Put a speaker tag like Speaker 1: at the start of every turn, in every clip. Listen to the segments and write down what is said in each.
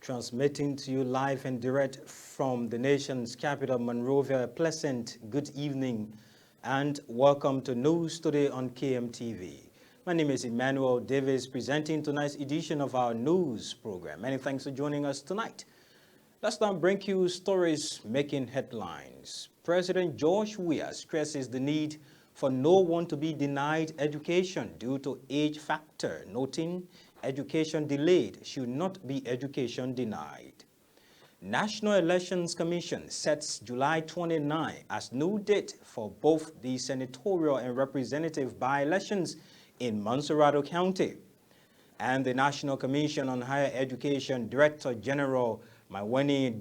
Speaker 1: Transmitting to you live and direct from the nation's capital, Monrovia. Pleasant good evening and welcome to News Today on KMTV. My name is Emmanuel, Davies, presenting tonight's edition of our news program. Many thanks for joining us tonight. Let's now bring you stories making headlines. President George Weah stresses the need for no one to be denied education due to age factor, noting education delayed should not be education denied. National Elections Commission sets July 29 as new date for both the senatorial and representative by-elections in Montserrado County. And the National Commission on Higher Education Director General Emmanuel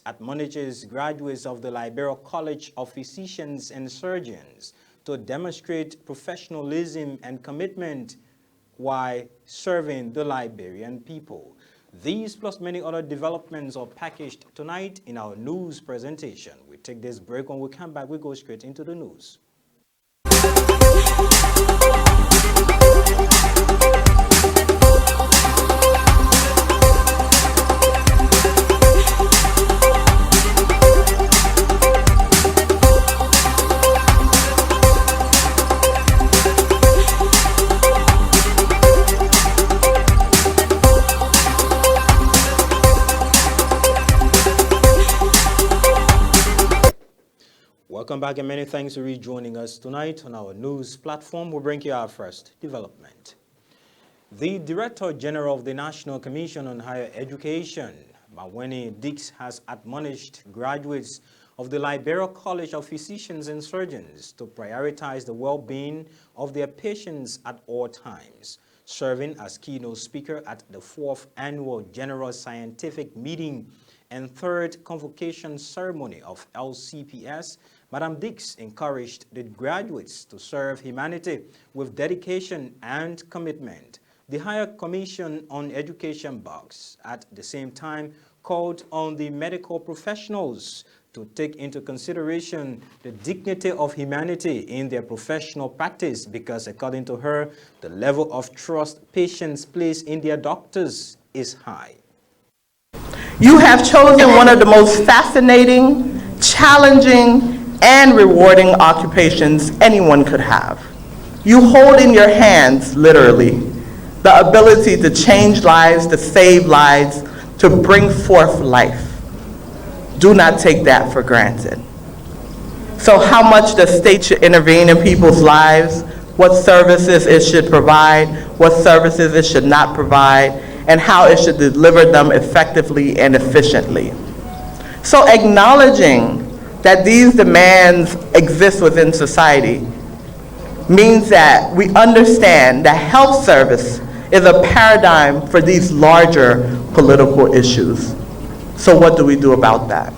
Speaker 1: admonishes graduates of the Liberia College of Physicians and Surgeons to demonstrate professionalism and commitment while serving the Liberian people. These plus many other developments are packaged tonight in our news presentation. We take this break. When we come back, we go straight into the news. Welcome back and many thanks for rejoining us tonight on our news platform. We'll bring you our first development. The Director General of the National Commission on Higher Education, Emmanuel, has admonished graduates of the Liberia College of Physicians and Surgeons to prioritize the well-being of their patients at all times. Serving as keynote speaker at the 4th Annual General Scientific Meeting and 3rd Convocation Ceremony of LCPS, Madam Dix encouraged the graduates to serve humanity with dedication and commitment. The Higher Commission on Education box at the same time called on the medical professionals to take into consideration the dignity of humanity in their professional practice because, according to her, the level of trust patients place in their doctors is high.
Speaker 2: You have chosen one of the most fascinating, challenging, and rewarding occupations anyone could have. You hold in your hands, literally, the ability to change lives, to save lives, to bring forth life. Do not take that for granted. So how much the state should intervene in people's lives, what services it should provide, what services it should not provide, and how it should deliver them effectively and efficiently. So acknowledging that these demands exist within society means that we understand that health service is a paradigm for these larger political issues. So what do we do about that?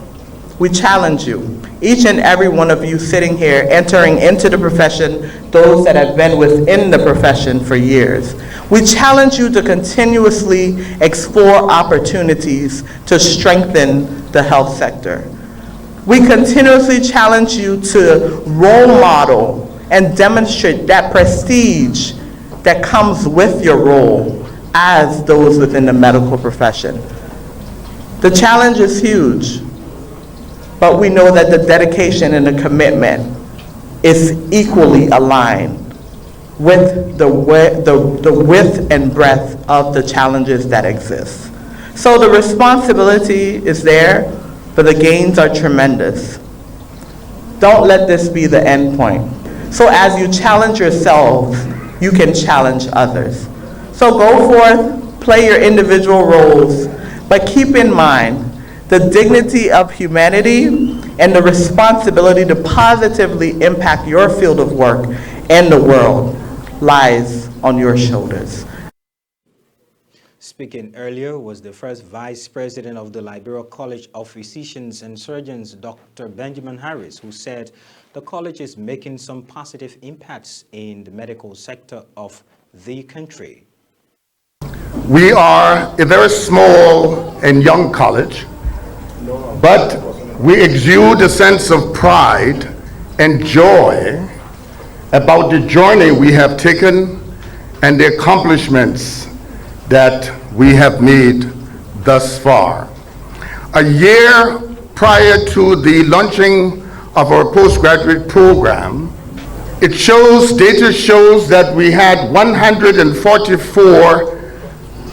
Speaker 2: We challenge you, each and every one of you sitting here, entering into the profession, those that have been within the profession for years. We challenge you to continuously explore opportunities to strengthen the health sector. We continuously challenge you to role model and demonstrate that prestige that comes with your role as those within the medical profession. The challenge is huge, but we know that the dedication and the commitment is equally aligned with the width and breadth of the challenges that exist. So the responsibility is there, but the gains are tremendous. Don't let this be the end point. So as you challenge yourselves, you can challenge others. So go forth, play your individual roles, but keep in mind the dignity of humanity and the responsibility to positively impact your field of work and the world lies on your shoulders.
Speaker 1: Speaking earlier was the first Vice President of the Liberia College of Physicians and Surgeons, Dr. Benjamin Harris, who said the college is making some positive impacts in the medical sector of the country.
Speaker 3: We are a very small and young college, but we exude a sense of pride and joy about the journey we have taken and the accomplishments that we have made thus far. A year prior to the launching of our postgraduate program, data shows that we had 144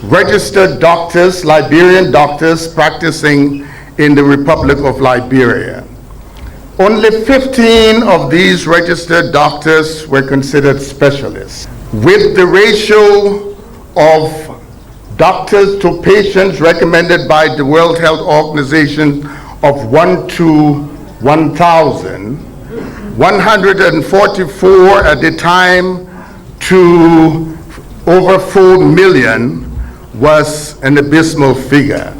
Speaker 3: registered doctors, Liberian doctors, practicing in the Republic of Liberia. Only 15 of these registered doctors were considered specialists, with the ratio of doctors to patients recommended by the World Health Organization of 1 to 1,000, 144 at the time to over 4 million was an abysmal figure.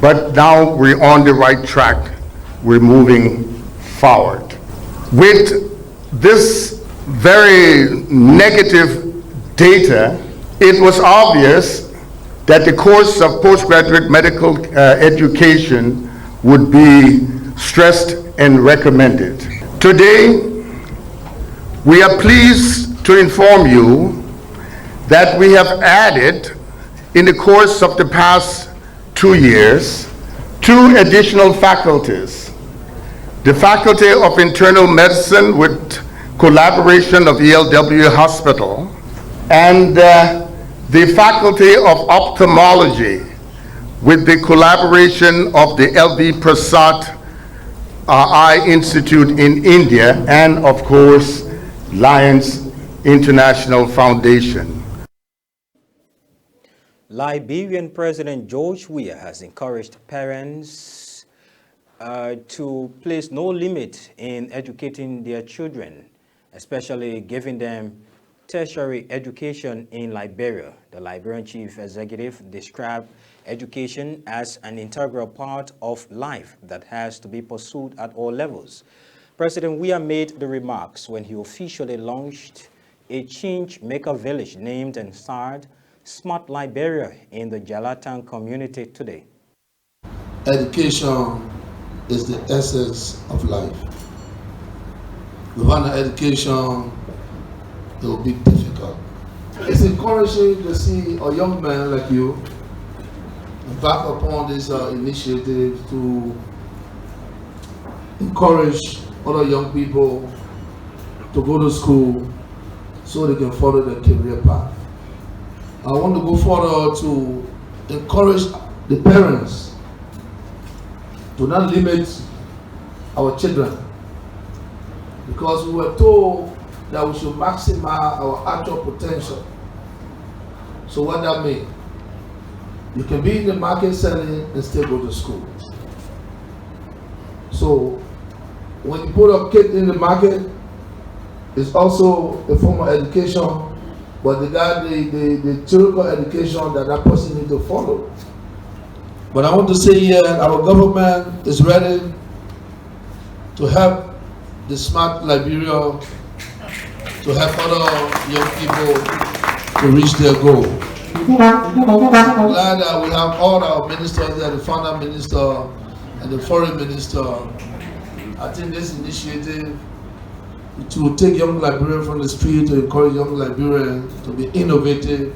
Speaker 3: But now we're on the right track. We're moving forward. With this very negative data, it was obvious that the course of postgraduate medical education would be stressed and recommended. Today, we are pleased to inform you that we have added, in the course of the past 2 years, 2 additional faculties. The Faculty of Internal Medicine with collaboration of ELW Hospital, and the Faculty of Ophthalmology with the collaboration of the LV Prasad Eye Institute in India, and of course, Lions International Foundation.
Speaker 1: Liberian President George Weah has encouraged parents to place no limit in educating their children, especially giving them tertiary education in Liberia. The Liberian Chief Executive described education as an integral part of life that has to be pursued at all levels. President Weah made the remarks when he officially launched a change maker village named and starred Smart Liberia in the Jalatan community today.
Speaker 4: Education is the essence of life. Without education, it will be difficult. It's encouraging to see a young man like you back upon this initiative to encourage other young people to go to school so they can follow their career path. I want to go further to encourage the parents to not limit our children, because we were told that we should maximize our actual potential. So what that means? You can be in the market selling and still go to school. So when you put a kid in the market, it's also a form of education, but the theoretical education that person needs to follow. But I want to say here, our government is ready to help the Smart Liberia, to help other young people to reach their goal. I'm glad that we have all our ministers there, the finance minister and the foreign minister. I think this initiative to take young Liberians from the street, to encourage young Liberians to be innovative,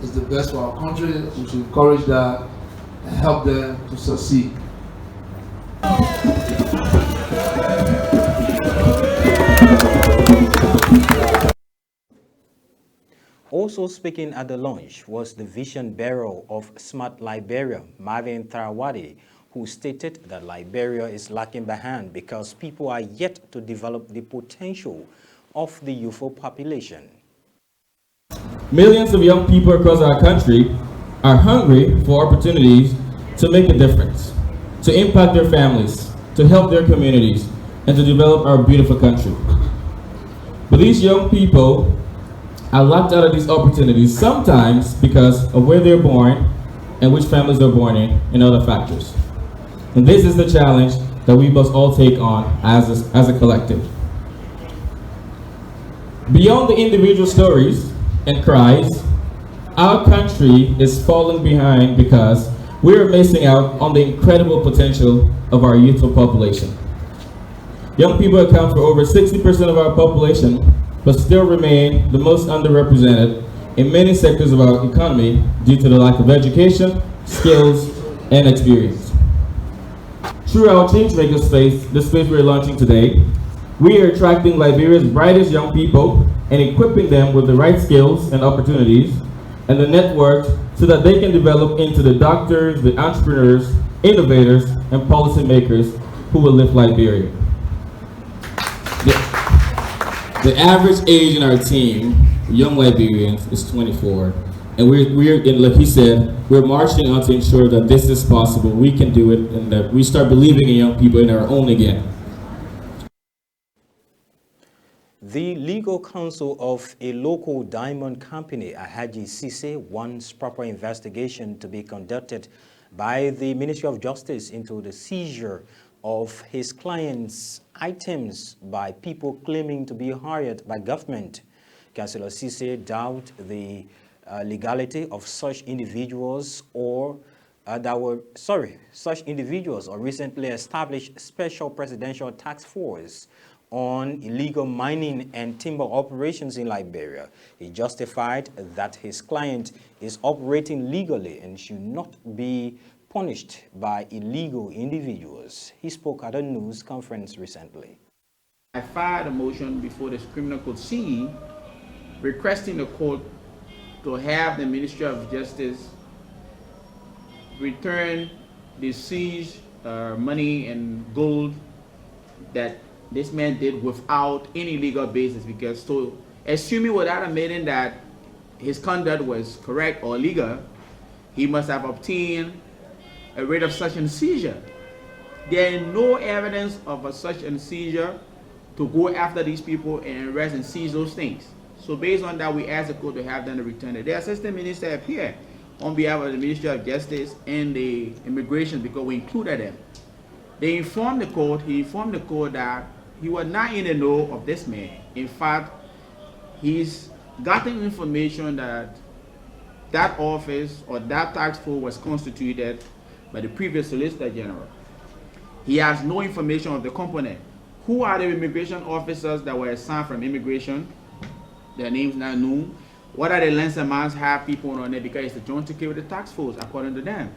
Speaker 4: is the best for our country. We should encourage that and help them to succeed.
Speaker 1: Also speaking at the launch was the vision bearer of Smart Liberia, Marvin Tharawadi, who stated that Liberia is lacking behind because people are yet to develop the potential of the youthful population.
Speaker 5: Millions of young people across our country are hungry for opportunities to make a difference, to impact their families, to help their communities, and to develop our beautiful country. But these young people are locked out of these opportunities, sometimes because of where they're born and which families they're born in, and other factors. And this is the challenge that we must all take on as a collective. Beyond the individual stories and cries, our country is falling behind because we are missing out on the incredible potential of our youthful population. Young people account for over 60% of our population, but still remain the most underrepresented in many sectors of our economy due to the lack of education, skills, and experience. Through our Changemakers space, the space we're launching today, we are attracting Liberia's brightest young people and equipping them with the right skills and opportunities and the network so that they can develop into the doctors, the entrepreneurs, innovators, and policymakers who will lift Liberia. The average age in our team, young Liberians, is 24. And we're like he said, we're marching on to ensure that this is possible, we can do it, and that we start believing in young people in our own again.
Speaker 1: The legal counsel of a local diamond company, Ahaji Sise, wants proper investigation to be conducted by the Ministry of Justice into the seizure of his client's items by people claiming to be hired by government. Councillor Sise doubt the legality of such individuals or such individuals or recently established special presidential task force on illegal mining and timber operations in Liberia. He justified that his client is operating legally and should not be punished by illegal individuals. He spoke at a news conference recently.
Speaker 6: I filed a motion before the Criminal Code C requesting the court to have the Ministry of Justice return the seized money and gold that this man did without any legal basis, because so assuming without admitting that his conduct was correct or legal, he must have obtained a writ of such and seizure. There is no evidence of a such and seizure to go after these people and arrest and seize those things. So based on that, we asked the court to have them return it. The assistant minister appeared on behalf of the Ministry of Justice and the immigration because we included them. They informed the court, he informed the court that he was not in the know of this man. In fact, he's gotten information that that office or that task force was constituted by the previous Solicitor General. He has no information of the component. Who are the immigration officers that were assigned from immigration? Their names not known. What are the Lancermans have people on it because it's the Joint Security Task Force according to them.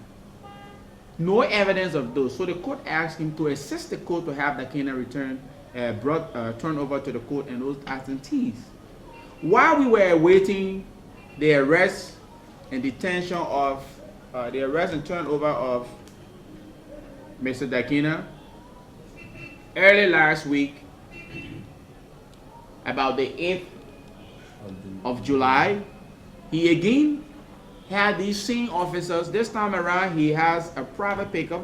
Speaker 6: No evidence of those. So the court asked him to assist the court to have the Canaan return turned over to the court and those absentees. While we were awaiting the arrest and detention of the arrest and turnover of Mr. Dakina, early last week, about the 8th of July, he again had these same officers. This time around, he has a private pickup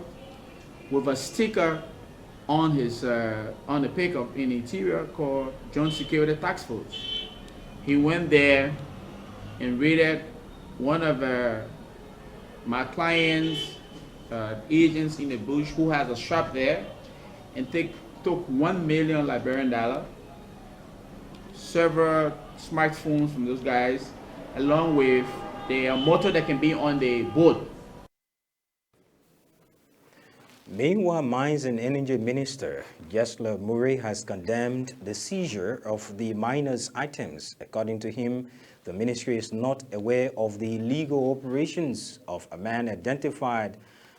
Speaker 6: with a sticker on his on the pickup in the interior called Joint Security Task Force. He went there and raided one of my client's agents in the bush who has a shop there and took $1 million Liberian dollar, several smartphones from those guys, along with the motor that can be on the boat.
Speaker 1: Meanwhile, Mines and Energy Minister Gessler Murray has condemned the seizure of the miners' items. According to him, the ministry is not aware of the illegal operations of a man identified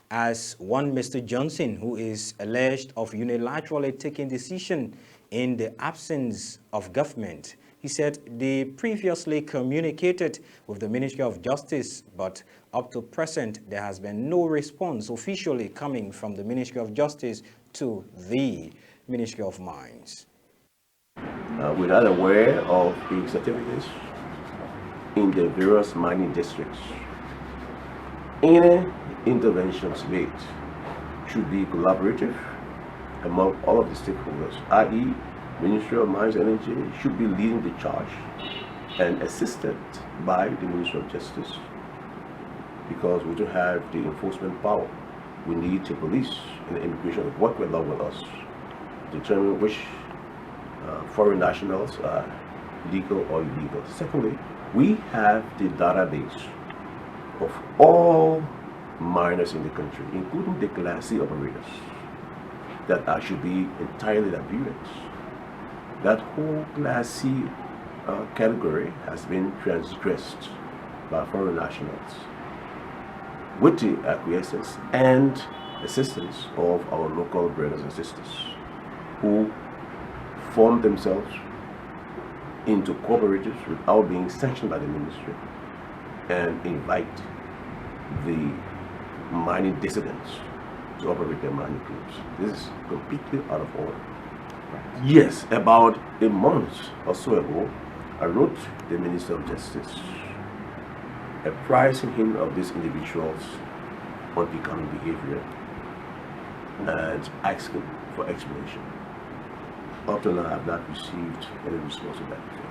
Speaker 1: as one Mr. Johnson, who is alleged of unilaterally taking decision in the absence of government. He said they previously communicated with the Ministry of Justice, but up to present, there has been no response officially coming from the Ministry of Justice to the Ministry of Mines.
Speaker 7: We're not aware of the certificates in the various mining districts. Any interventions made should be collaborative among all of the stakeholders, i.e., Ministry of Mines and Energy should be leading the charge and assisted by the Ministry of Justice, because we do have the enforcement power. We need the police and the immigration to work along with us to determine which foreign nationals are legal or illegal. Secondly, we have the database of all miners in the country, including the Class C operators, that should be entirely Liberians. That whole Class C category has been transgressed by foreign nationals. with the acquiescence and assistance of our local brothers and sisters who form themselves into cooperatives without being sanctioned by the ministry and invite the mining dissidents to operate their mining groups. This is completely out of order. Yes, about a month or so ago, I wrote the Minister of Justice apprising him of these individuals' unbecoming behavior and asking for explanation. Up to now, I have not received any response to that effect.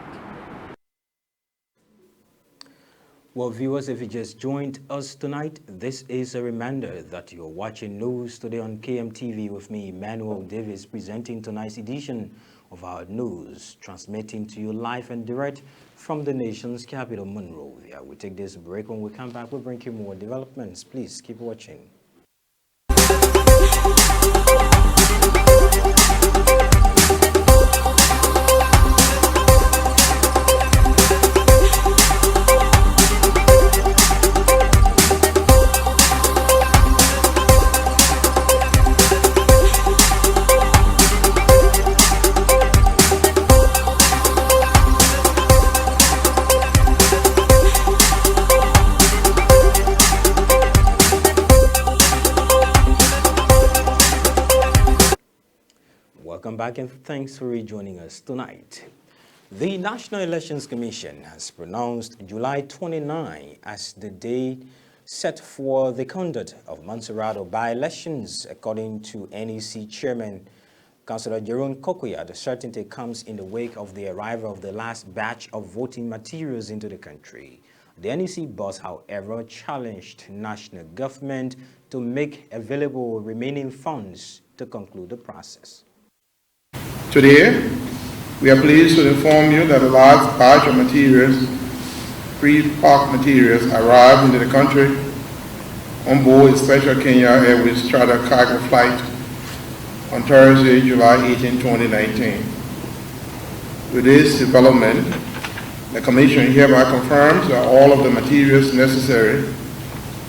Speaker 1: Well, viewers, if you just joined us tonight, this is a reminder that you're watching News Today on KMTV with me, Emmanuel, Davies, presenting tonight's edition of our news, transmitting to you live and direct from the nation's capital, Monrovia. We take this break. When we come back, we'll bring you more developments. Please keep watching. Welcome back and thanks for rejoining us tonight. The National Elections Commission has pronounced July 29 as the date set for the conduct of Montserrado by-elections. According to NEC Chairman Councillor Jerome Kokoya, the certainty comes in the wake of the arrival of the last batch of voting materials into the country. The NEC boss, however, challenged national government to make available remaining funds to conclude the process.
Speaker 8: Today, we are pleased to inform you that a large batch of materials, pre-packed materials, arrived into the country on board a special Kenya Airways charter cargo flight on Thursday, July 18, 2019. With this development, the Commission hereby confirms that all of the materials necessary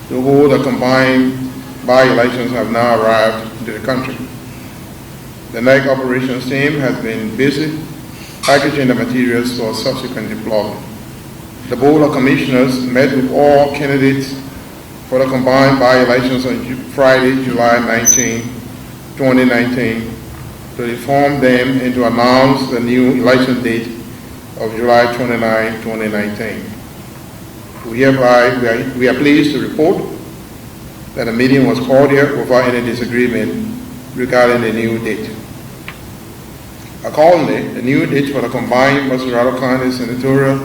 Speaker 8: to hold the combined by-elections have now arrived into the country. The NEC operations team has been busy packaging the materials for subsequent deployment. The Board of Commissioners met with all candidates for the combined by-elections on Friday, July 19, 2019, to inform them and to announce the new election date of July 29, 2019. We are pleased to report that the meeting was cordial without any disagreement regarding the new date. Accordingly, the new date for the combined Montserrado County Senatorial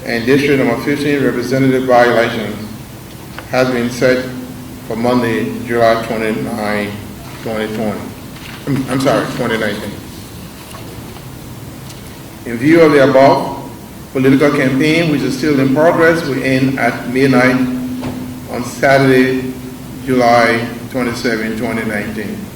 Speaker 8: and District Number 15 representative by-elections has been set for Monday, July 29, 2019. In view of the above political campaign, which is still in progress, we end at midnight on Saturday, July 27, 2019.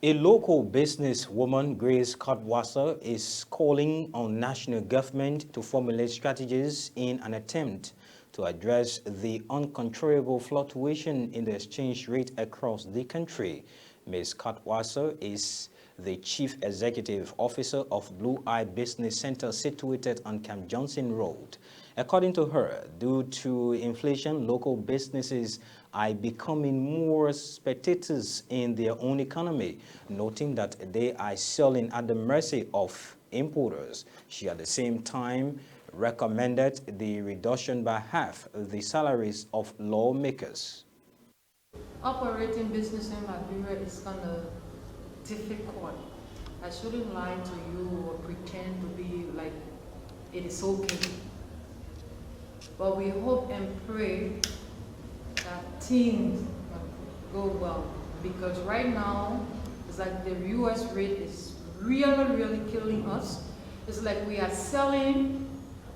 Speaker 1: A local businesswoman, Grace Cutwasser, is calling on national government to formulate strategies in an attempt to address the uncontrollable fluctuation in the exchange rate across the country. Ms. Cutwasser is the Chief Executive Officer of Blue Eye Business Center situated on Camp Johnson Road. According to her, due to inflation, local businesses are becoming more spectators in their own economy, noting that they are selling at the mercy of importers. She at the same time recommended the reduction by half the salaries of lawmakers.
Speaker 9: Operating business in Liberia is kind of difficult. I shouldn't lie to you or pretend to be like it is okay. But we hope and pray that things go well, because right now it's like the US rate is really killing us. It's like we are selling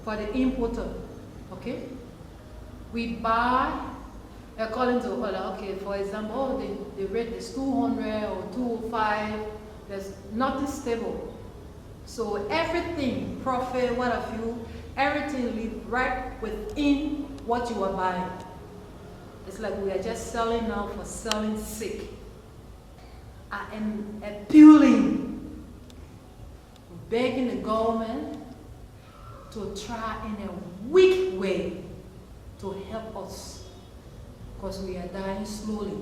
Speaker 9: for the importer, okay? We buy according to okay, for example, the rate is 200 or 205, there's nothing stable. So everything, profit, what have you, everything live right within what you are buying. It's like we are just selling now for selling sake. I am appealing, begging the government to try in a weak way to help us, because we are dying slowly.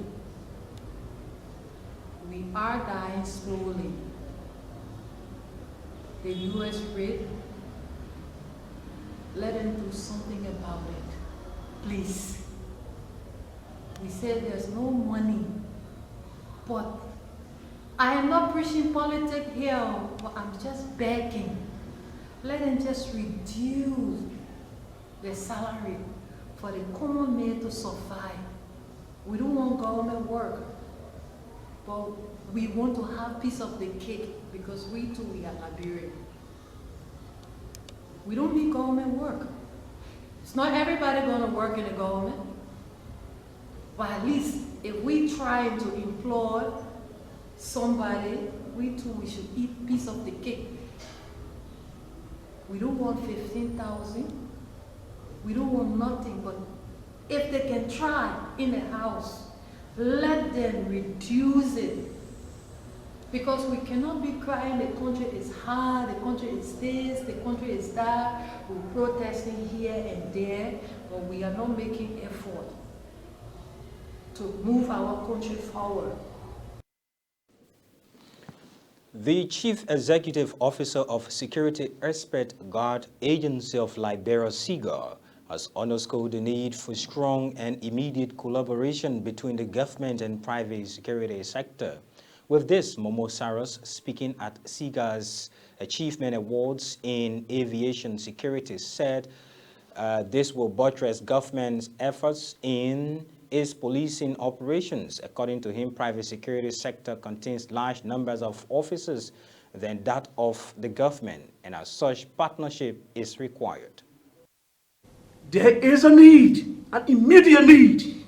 Speaker 9: We are dying slowly. The US rate, let them do something about it, please. We said there's no money, but I am not preaching politics here, but I'm just begging. Let them just reduce the salary for the common man to survive. We don't want government work, but we want to have piece of the cake, because we too, we are Liberian. We don't need government work. It's not everybody gonna work in the government, but at least if we try to employ somebody, we too, we should eat piece of the cake. We don't want 15,000. We don't want nothing, but if they can try in the house, let them reduce it. Because we cannot be crying the country is hard, the country is this, the country is that. We're protesting here and there, but we are not making effort to move our country forward.
Speaker 1: The Chief Executive Officer of Security Expert Guard Agency of Liberia, SIGA, has underscored the need for strong and immediate collaboration between the government and private security sector. With this, Momo Saros, speaking at SIGA's Achievement Awards in Aviation Security, said this will buttress government's efforts in its policing operations. According to him, private security sector contains large numbers of officers than that of the government, and as such, partnership is required.
Speaker 10: There is a need, an immediate need,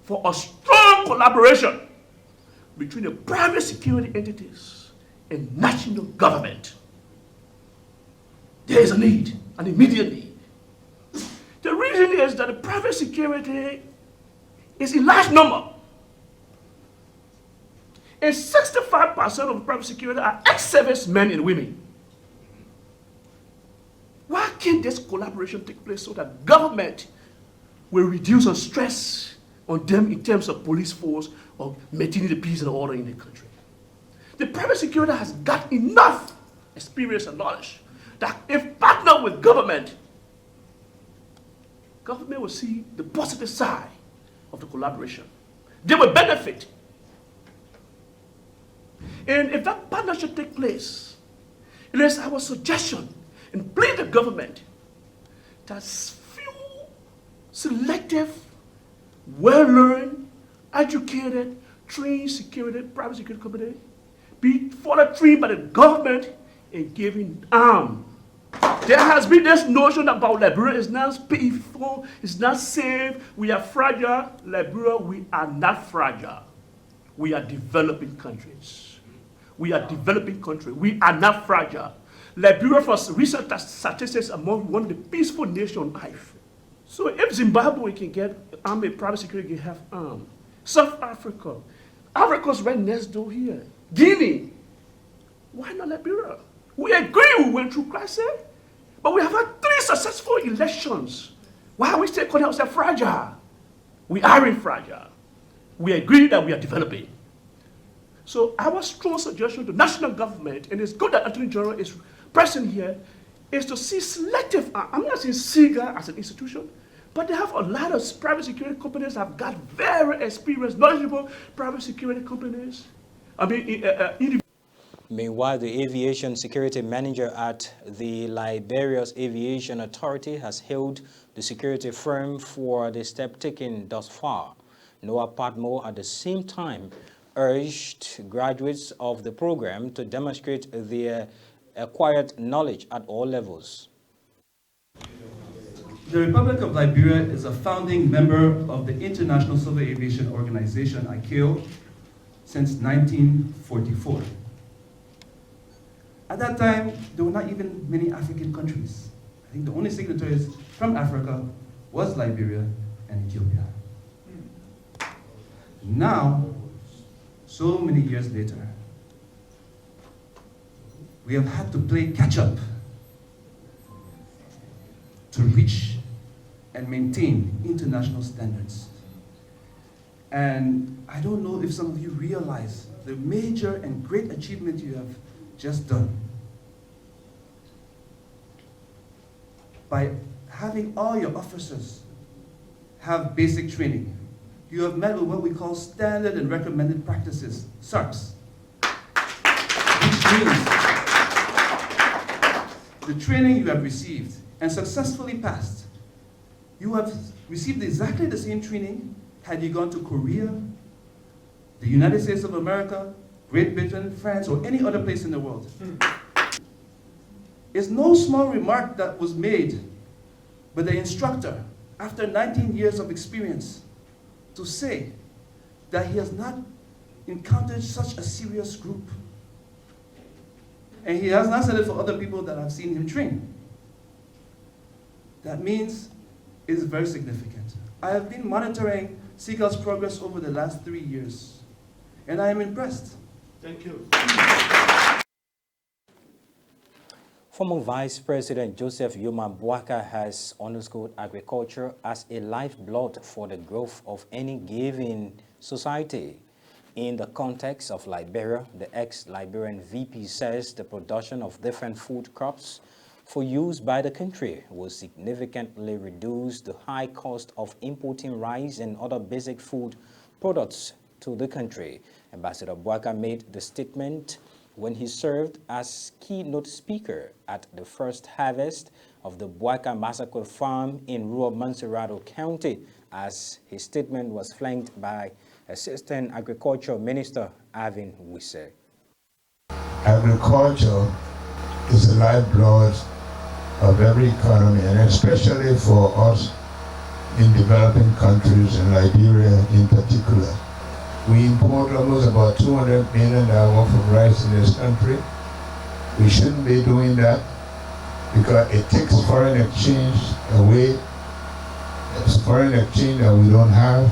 Speaker 10: for a strong collaboration between the private security entities and national government. There is a need, an immediate need. The reason is that the private security is in large number. And 65% of private security are ex-service men and women. Why can't this collaboration take place so that government will reduce the stress on them in terms of police force or maintaining the peace and order in the country? The private security has got enough experience and knowledge that if partnered with government, government will see the positive side of the collaboration. They will benefit. And if that partnership takes place, it is our suggestion and plead the government that few selective, well-learned, educated, trained security, private security company be further trained by the government in giving arms. There has been this notion about Liberia is not peaceful, it's not safe, we are fragile. Liberia, we are not fragile. We are developing countries. We are developing countries. We are not fragile. Liberia, for recent statistics, among one of the peaceful nations on earth. So if Zimbabwe can get army, private security can have arms. South Africa, Africa's right next door here. Guinea, why not Liberia? We agree we went through crisis, but we have had 3 successful elections. Why are we still calling ourselves fragile? We aren't fragile. We agree that we are developing. So our strong suggestion to national government, and it's good that Attorney General is present here, is to see selective, I'm not saying SIGA as an institution, but they have a lot of private security companies that have got very experienced, knowledgeable private security companies.
Speaker 1: Meanwhile, the aviation security manager at the Liberia's Aviation Authority has hailed the security firm for the step taken thus far. Noah Padmore at the same time urged graduates of the program to demonstrate their acquired knowledge at all levels.
Speaker 11: The Republic of Liberia is a founding member of the International Civil Aviation Organization, ICAO, since 1944. At that time, there were not even many African countries. I think the only signatories from Africa was Liberia and Ethiopia. Now, so many years later, we have had to play catch-up to reach and maintain international standards. And I don't know if some of you realize the major and great achievement you have just done by having all your officers have basic training. You have met with what we call standard and recommended practices, SARPs, which means the training you have received and successfully passed, you have received exactly the same training had you gone to Korea, the United States of America, Great Britain, France, or any other place in the world. It's no small remark that was made by the instructor after 19 years of experience to say that he has not encountered such a serious group. And he has not said it for other people that have seen him train. That means it's very significant. I have been monitoring Seagull's progress over the last 3 years, and I am impressed.
Speaker 10: Thank you.
Speaker 1: Former Vice President Joseph Yuma Boaka has underscored agriculture as a lifeblood for the growth of any given society. In the context of Liberia, the ex-Liberian VP says the production of different food crops for use by the country will significantly reduce the high cost of importing rice and other basic food products to the country. Ambassador Boaka made the statement when he served as keynote speaker at the first harvest of the Boaka Massacre Farm in rural Montserrado County, as his statement was flanked by Assistant Agriculture Minister Avin Wisse.
Speaker 12: Agriculture is the lifeblood of every economy, and especially for us in developing countries, and Liberia in particular. We import almost about $200 million from rice in this country. We shouldn't be doing that because it takes foreign exchange away. It's foreign exchange that we don't have,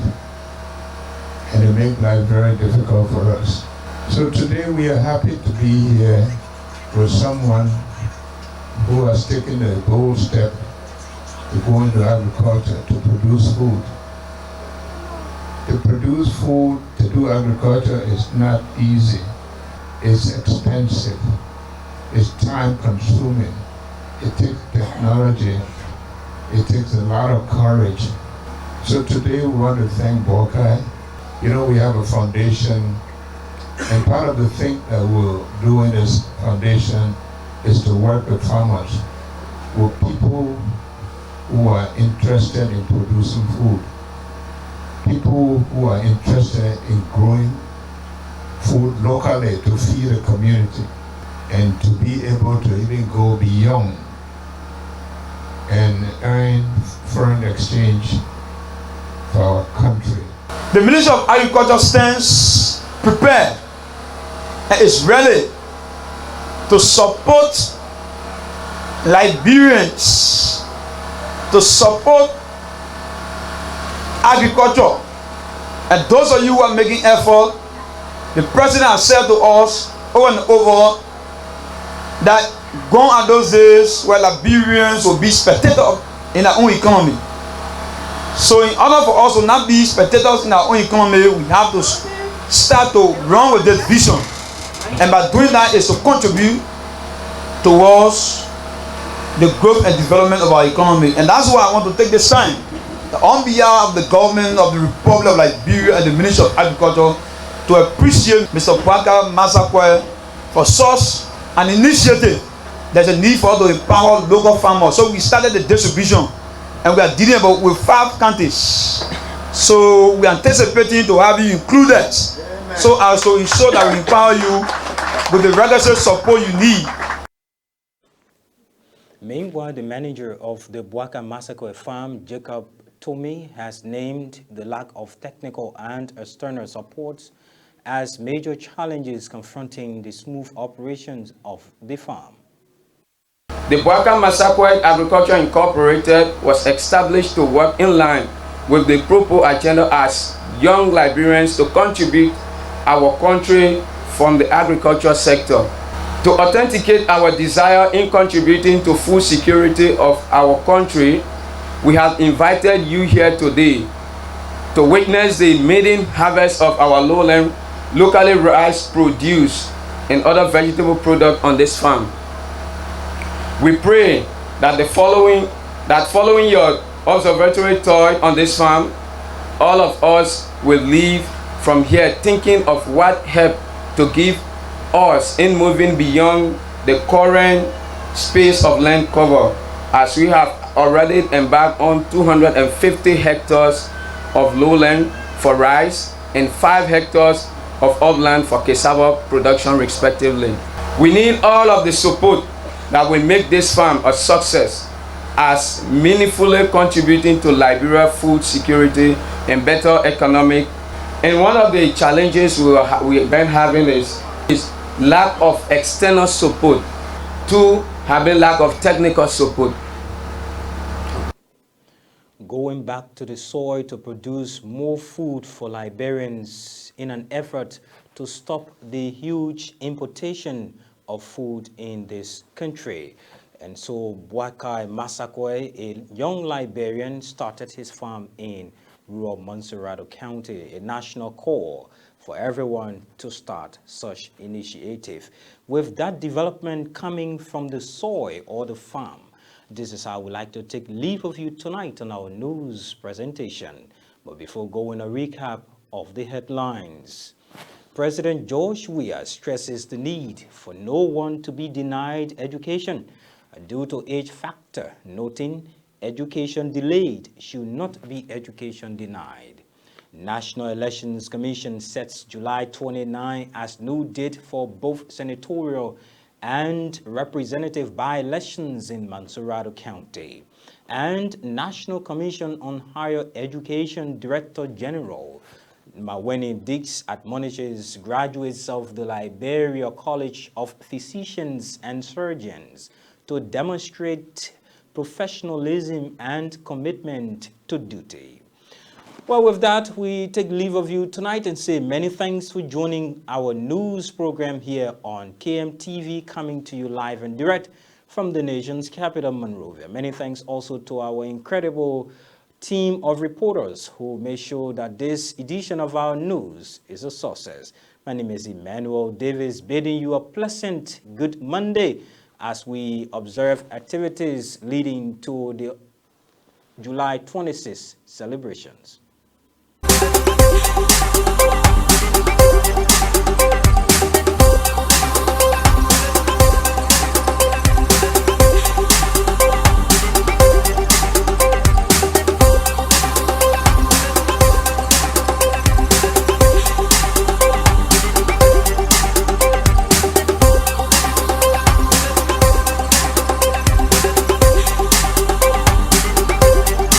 Speaker 12: and it makes life very difficult for us. So today we are happy to be here with someone who has taken a bold step to go into agriculture to produce food. To produce food, to do agriculture is not easy. It's expensive. It's time consuming. It takes technology. It takes a lot of courage. So today we want to thank Bokai. You know, we have a foundation, and part of the thing that we're doing in this foundation is to work with farmers, with people who are interested in producing food, people who are interested in growing food locally to feed the community, and to be able to even go beyond and earn foreign exchange for our country.
Speaker 13: The Ministry of Agriculture stands prepared and is ready to support Liberians, to support agriculture. And those of you who are making effort, the President has said to us over and over that gone are those days where Liberians will be spectators in our own economy. So in order for us to not be spectators in our own economy, we have to start to run with this vision. And by doing that is to contribute towards the growth and development of our economy. And that's why I want to take this time, on behalf of the government of the Republic of Liberia and the Ministry of Agriculture, to appreciate Mr. Boaka Massacre for such an initiative. There's a need for us to empower local farmers. So we started the distribution, and we are dealing with 5 counties. So we are anticipating to have you included, so as to ensure that we empower you with the regulatory support you need.
Speaker 1: Meanwhile, the manager of the Boaka Massacre Farm, Jacob Tomei, has named the lack of technical and external support as major challenges confronting the smooth operations of the farm.
Speaker 14: The Boaka Massaquoi Agriculture Incorporated was established to work in line with the Propo agenda as young Liberians to contribute our country from the agriculture sector. To authenticate our desire in contributing to food security of our country, we have invited you here today to witness the maiden harvest of our lowland, locally raised produce and other vegetable products on this farm. We pray that following your observatory tour on this farm, all of us will leave from here thinking of what help to give us in moving beyond the current space of land cover, as we have already embarked on 250 hectares of lowland for rice and 5 hectares of upland for cassava production respectively. We need all of the support that will make this farm a success, as meaningfully contributing to Liberia food security and better economic. And one of the challenges we've been having is lack of external support, to having lack of technical support.
Speaker 1: Going back to the soil to produce more food for Liberians in an effort to stop the huge importation of food in this country. And so Boaka Massaquoi, a young Liberian, started his farm in rural Montserrado County, a national call for everyone to start such initiative. With that development coming from the soil or the farm, this is how we like to take leave of you tonight on our news presentation. But before going, a recap of the headlines. President George Weah stresses the need for no one to be denied education due to age factor, noting education delayed should not be education denied. National Elections Commission sets July 29 as new date for both senatorial and representative by-elections in Montserrado County. And National Commission on Higher Education Director General Maweni Dix admonishes graduates of the Liberia College of Physicians and Surgeons to demonstrate professionalism and commitment to duty. Well, with that, we take leave of you tonight and say many thanks for joining our news program here on KMTV, coming to you live and direct from the nation's capital, Monrovia. Many thanks also to our incredible team of reporters who made sure that this edition of our news is a success. My name is Emmanuel Davies, bidding you a pleasant good Monday as we observe activities leading to the July 26th celebrations.